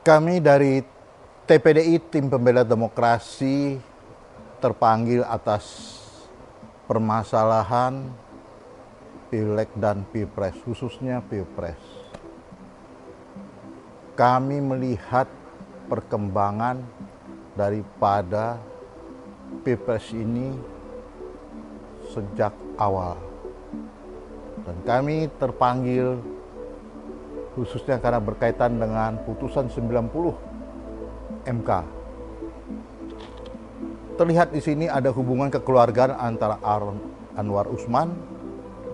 Kami dari TPDI, Tim Pembela Demokrasi, terpanggil atas permasalahan Pileg dan Pilpres, khususnya Pilpres. Kami melihat perkembangan daripada Pilpres ini sejak awal. Dan kami terpanggil khususnya karena berkaitan dengan putusan 90 MK. Terlihat di sini ada hubungan kekeluargaan antara Anwar Usman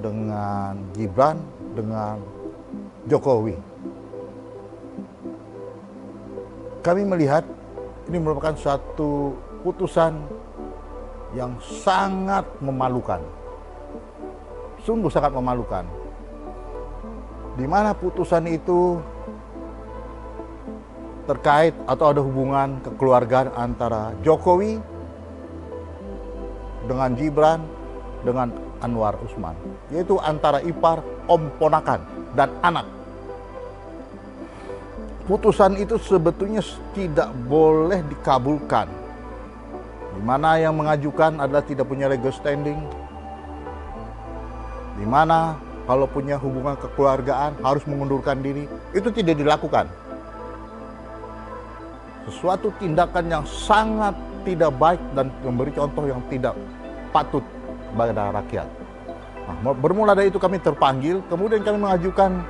dengan Gibran dengan Jokowi. Kami melihat ini merupakan suatu putusan yang sangat memalukan. Sungguh sangat memalukan. Di mana putusan itu terkait atau ada hubungan kekeluargaan antara Jokowi dengan Gibran dengan Anwar Usman, yaitu antara ipar, om ponakan, dan anak. Putusan itu sebetulnya tidak boleh dikabulkan, di mana yang mengajukan adalah tidak punya legal standing, di mana kalau punya hubungan kekeluargaan harus mengundurkan diri, itu tidak dilakukan. Sesuatu tindakan yang sangat tidak baik dan memberi contoh yang tidak patut pada rakyat. Nah, bermula dari itu kami terpanggil, kemudian kami mengajukan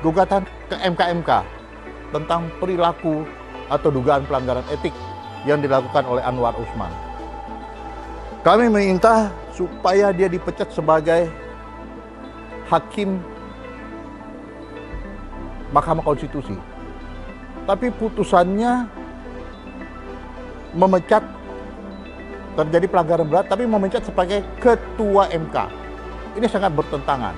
gugatan ke MK tentang perilaku atau dugaan pelanggaran etik yang dilakukan oleh Anwar Usman. Kami meminta supaya dia dipecat sebagai hakim Mahkamah Konstitusi. Tapi putusannya memecat, terjadi pelanggaran berat, tapi memecat sebagai ketua MK. Ini sangat bertentangan.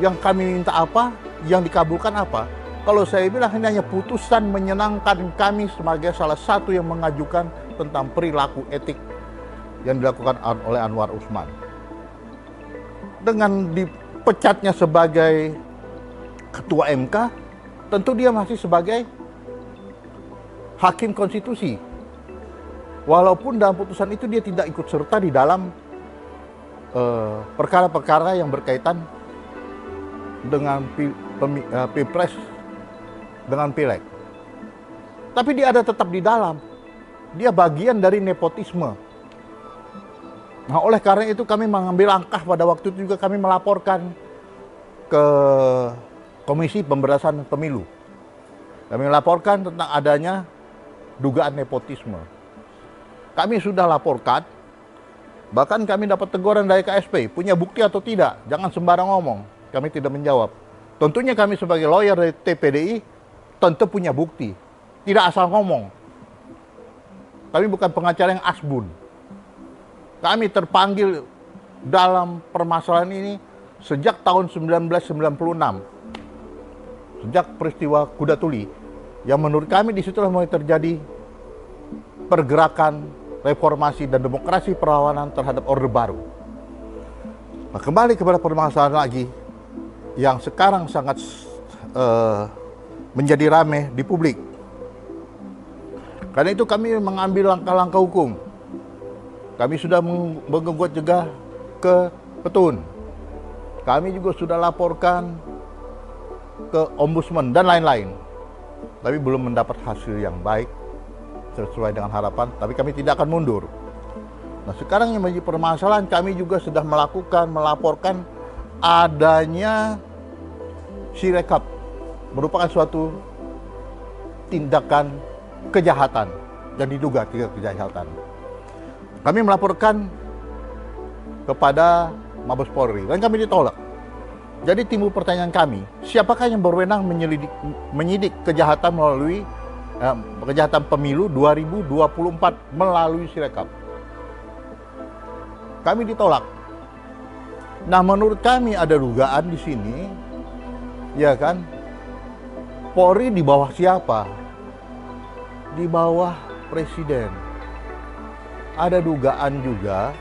Yang kami minta apa? Yang dikabulkan apa? Kalau saya bilang ini hanya putusan menyenangkan kami sebagai salah satu yang mengajukan tentang perilaku etik yang dilakukan oleh Anwar Usman. Dengan dipecatnya sebagai ketua MK, tentu dia masih sebagai hakim konstitusi. Walaupun dalam putusan itu dia tidak ikut serta di dalam perkara-perkara yang berkaitan dengan Pilpres, dengan Pileg. Tapi dia ada tetap di dalam. Dia bagian dari nepotisme. Nah, oleh karena itu kami mengambil langkah pada waktu itu juga kami melaporkan ke Komisi Pemberantasan Pemilu. Kami melaporkan tentang adanya dugaan nepotisme. Kami sudah laporkan, bahkan kami dapat teguran dari KSP, punya bukti atau tidak, jangan sembarang ngomong. Kami tidak menjawab. Tentunya kami sebagai lawyer dari TPDI tentu punya bukti, tidak asal ngomong. Kami bukan pengacara yang asbun. Kami terpanggil dalam permasalahan ini sejak tahun 1996. Sejak peristiwa Kuda Tuli, yang menurut kami disitulah mulai terjadi pergerakan reformasi dan demokrasi perlawanan terhadap Orde Baru. Nah, kembali kepada permasalahan lagi yang sekarang sangat menjadi ramai di publik. Karena itu kami mengambil langkah-langkah hukum. Kami sudah menggugat juga ke Petun. Kami juga sudah laporkan ke Ombudsman dan lain-lain. Tapi belum mendapat hasil yang baik sesuai dengan harapan, tapi kami tidak akan mundur. Nah, sekarang yang menjadi permasalahan, kami juga sudah melaporkan adanya Sirekap, merupakan suatu tindakan kejahatan dan diduga kejahatan. Kami melaporkan kepada Mabes Polri dan kami ditolak. Jadi timbul pertanyaan kami, siapakah yang berwenang menyidik kejahatan melalui kejahatan pemilu 2024 melalui Sirekap? Kami ditolak. Nah, menurut kami ada dugaan di sini, ya kan? Polri di bawah siapa? Di bawah Presiden. Ada dugaan juga,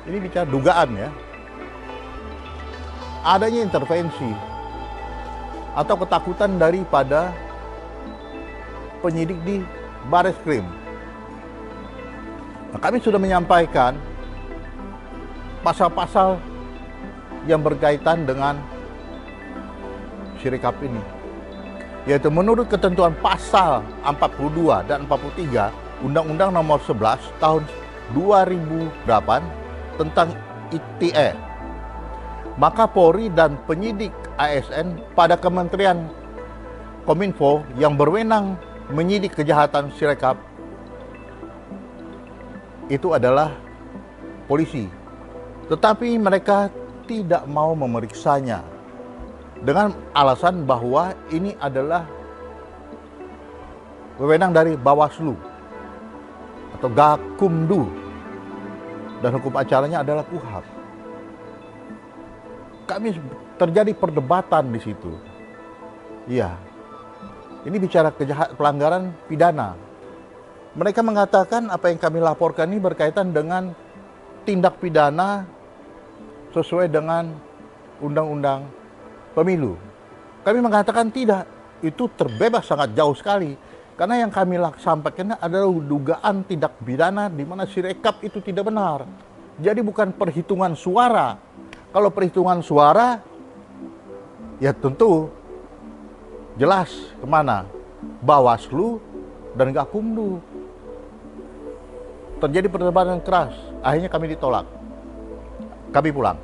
ini bicara dugaan ya, adanya intervensi atau ketakutan daripada penyidik di Bareskrim. Nah, kami sudah menyampaikan pasal-pasal yang berkaitan dengan Sirekap ini, yaitu menurut ketentuan pasal 42 dan 43 Undang-Undang Nomor 11 Tahun 2008 tentang ITE, maka Polri dan penyidik ASN pada Kementerian Kominfo yang berwenang menyidik kejahatan Sirekap itu adalah polisi. Tetapi mereka tidak mau memeriksanya dengan alasan bahwa ini adalah wewenang dari Bawaslu atau Gakumdu dan hukum acaranya adalah KUHAP. Kami terjadi perdebatan di situ. Iya, ini bicara pelanggaran pidana. Mereka mengatakan apa yang kami laporkan ini berkaitan dengan tindak pidana sesuai dengan Undang-Undang Pemilu. Kami mengatakan tidak, itu terbebas sangat jauh sekali. Karena yang kami sampaikan adalah dugaan tindak pidana di mana Sirekap itu tidak benar. Jadi bukan perhitungan suara. Kalau perhitungan suara, ya tentu jelas kemana? Bawaslu dan Gakumdu. Terjadi perdebatan keras, akhirnya kami ditolak. Kami pulang.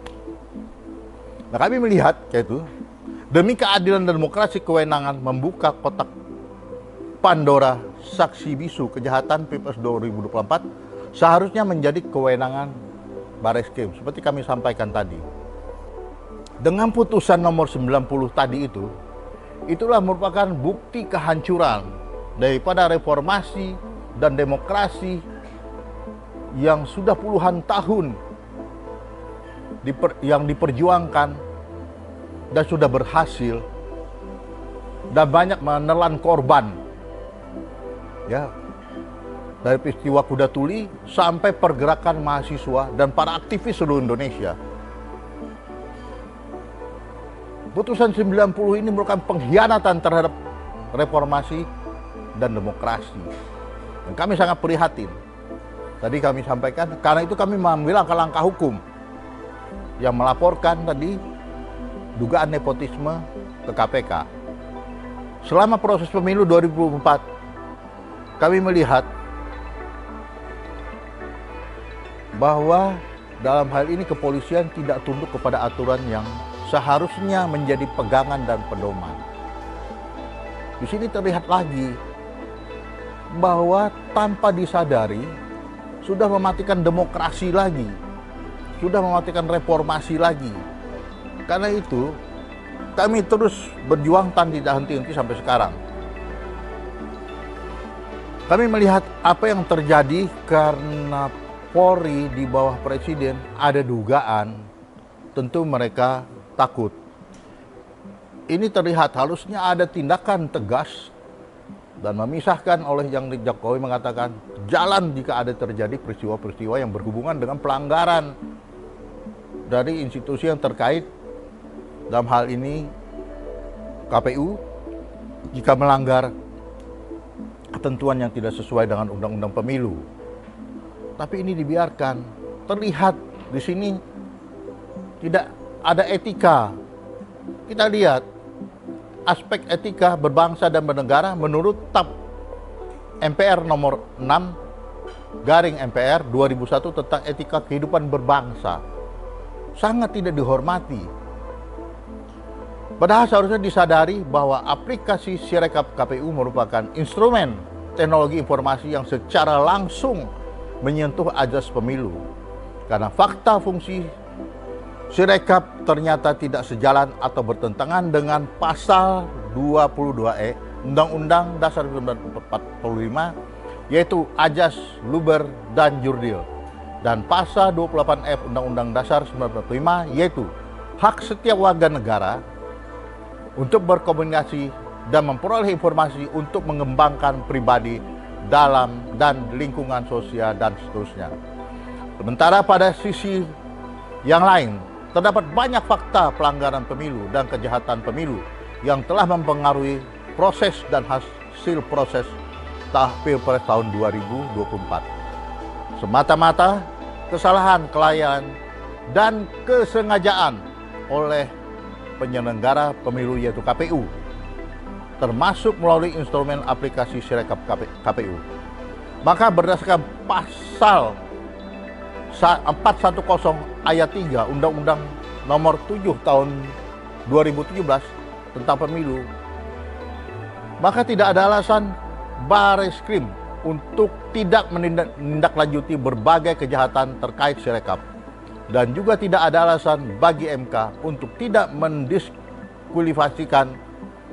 Nah, kami melihat kayak itu, demi keadilan dan demokrasi, kewenangan membuka kotak Pandora saksi bisu kejahatan Pilpres 2024 seharusnya menjadi kewenangan Bareskrim seperti kami sampaikan tadi. Dengan putusan nomor 90 tadi itu, itulah merupakan bukti kehancuran daripada reformasi dan demokrasi yang sudah puluhan tahun yang diperjuangkan dan sudah berhasil dan banyak menelan korban, ya, dari peristiwa Kuda Tuli sampai pergerakan mahasiswa dan para aktivis seluruh Indonesia. Putusan 90 ini merupakan pengkhianatan terhadap reformasi dan demokrasi. Dan kami sangat prihatin. Tadi kami sampaikan, karena itu kami mengambil langkah-langkah hukum yang melaporkan tadi dugaan nepotisme ke KPK. Selama proses pemilu 2024, kami melihat bahwa dalam hal ini kepolisian tidak tunduk kepada aturan yang seharusnya menjadi pegangan dan pedoman. Di sini terlihat lagi bahwa tanpa disadari sudah mematikan demokrasi lagi, sudah mematikan reformasi lagi. Karena itu kami terus berjuang tanpa tidak henti-henti sampai sekarang. Kami melihat apa yang terjadi karena Polri di bawah Presiden ada dugaan, tentu mereka takut. Ini terlihat harusnya ada tindakan tegas dan memisahkan oleh yang Jokowi mengatakan jalan jika ada terjadi peristiwa-peristiwa yang berhubungan dengan pelanggaran dari institusi yang terkait, dalam hal ini KPU, jika melanggar ketentuan yang tidak sesuai dengan Undang-Undang Pemilu. Tapi ini dibiarkan. Terlihat di sini tidak ada etika. Kita lihat aspek etika berbangsa dan bernegara menurut TAP MPR nomor 6/MPR 2001 tentang etika kehidupan berbangsa. Sangat tidak dihormati. Padahal seharusnya disadari bahwa aplikasi Sirekap KPU merupakan instrumen teknologi informasi yang secara langsung menyentuh azas pemilu. Karena fakta fungsi Sirekap ternyata tidak sejalan atau bertentangan dengan pasal 22E Undang-Undang Dasar 1945, yaitu Ajas, Luber, dan Jurdil. Dan pasal 28F Undang-Undang Dasar 1945, yaitu hak setiap warga negara untuk berkomunikasi dan memperoleh informasi untuk mengembangkan pribadi dalam dan lingkungan sosial dan seterusnya. Sementara pada sisi yang lain, terdapat banyak fakta pelanggaran pemilu dan kejahatan pemilu yang telah mempengaruhi proses dan hasil proses Pilpres tahun 2024. Semata-mata kesalahan, kelalaian, dan kesengajaan oleh penyelenggara pemilu yaitu KPU, termasuk melalui instrumen aplikasi Sirekap KPU. Maka berdasarkan pasal 410 ayat 3 Undang-Undang Nomor 7 Tahun 2017 tentang pemilu, maka tidak ada alasan Bareskrim untuk tidak menindaklanjuti berbagai kejahatan terkait Sirekap, dan juga tidak ada alasan bagi MK untuk tidak mendiskualifikasikan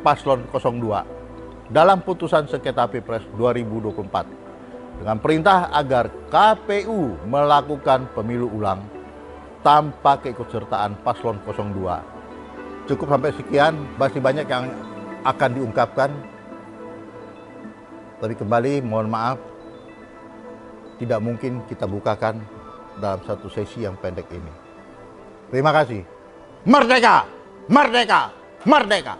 paslon 02 dalam putusan sengketa Pilpres 2024 dengan perintah agar KPU melakukan pemilu ulang tanpa keikutsertaan paslon 02. Cukup sampai sekian, masih banyak yang akan diungkapkan. Tapi kembali mohon maaf, tidak mungkin kita bukakan dalam satu sesi yang pendek ini. Terima kasih. Merdeka! Merdeka! Merdeka!